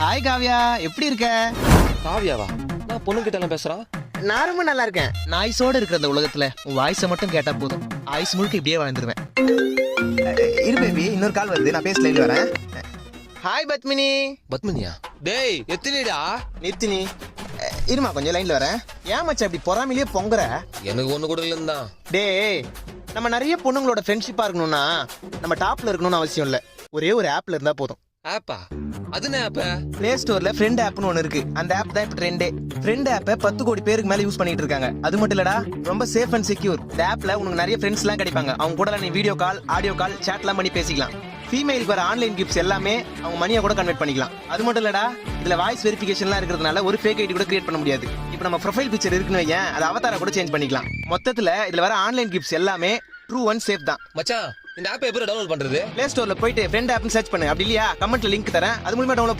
Hi Kavya, எப்படி இருக்க? காவியாவா? நான் பொண்ணு கிட்ட எல்லாம் பேசுறான். நான் ரொம்ப நல்லா இருக்கேன். நாய்ஸோட இருக்கிற இந்த உலகத்துல உன் வாய்ஸை மட்டும் கேட்டா போதும், ஆயுஸ் முழுக்க இப்படியே வாழ்ந்துருவேன். இரு பேபி, இன்னொரு கால் வருது, நான் பேச லைன்ல வரேன். ஹாய் பத்மினி. பத்மினியா? டேய் எத்தினிடா? நித்தினி, இருமா கொஞ்சம் லைன்ல வரேன். ஏன் மச்சான் இப்படி பொறாமையிலேயே பொங்குற? எனக்கு ஒண்ணு கூட இல்லைன்னு தான். டேய், நம்ம நிறைய பொண்ணுங்களோட ஃப்ரெண்ட்ஷிப்பா இருக்கணும்னா நம்ம டாப்ல இருக்கணும்னு அவசியம் இல்ல, ஒரே ஒரு ஆப்ல இருந்தா போதும். ஆப்பா? அது என்ன ஆப்? பிளே ஸ்டோர்ல ஃப்ரெண்ட் ஆப்னு ஒன்னு இருக்கு. அந்த ஆப் தான் இப்ப ட்ரெண்டே. ஃப்ரெண்ட் ஆப்பை 10 கோடி பேருக்கு மேல யூஸ் பண்ணிட்டு இருக்காங்க. அது மட்டும் இல்லடா, ரொம்ப சேஃப் அண்ட் செக்யூர். இந்த ஆப்ல உனக்கு நிறைய ஃப்ரெண்ட்ஸ் எல்லாம் கிடைப்பாங்க. அவங்க கூட நீ வீடியோ கால், ஆடியோ கால், சாட்லாம் பண்ணி பேசிக்கலாம். ஃபீமேலுக்கு வர ஆன்லைன் கிஃப்ட்ஸ் எல்லாமே அவங்க மணியை கூட கன்வெர்ட் பண்ணிக்கலாம். அது மட்டும் இல்லடா, இதுல வாய்ஸ் வெரிஃபிகேஷன்லாம் இருக்கிறதுனால ஒரு ஃபேக் ஐடி கூட கிரியேட் பண்ண முடியாது. இப்போ நம்ம ப்ரொஃபைல் பிக்சர் இருக்குன்னு வையேன், அது அவதார கூட சேஞ்ச் பண்ணிக்கலாம். மொத்தத்துல இதுல வர ஆன்லைன் கிஃப்ட்ஸ் எல்லாமே ட்ரூ அண்ட் சேஃப் தான். மச்சான், இந்த ஆப்பை எப்படி டவுன்லோட் பண்றது? பிளே ஸ்டோர்ல போயிட்டு ஃப்ரெண்ட் ஆப்னு சர்ச் பண்ணு. அப்படி இல்லையா, கமெண்ட்ல லிங்க் தரேன், அது மூலமா டவுன்லோட் பண்ணி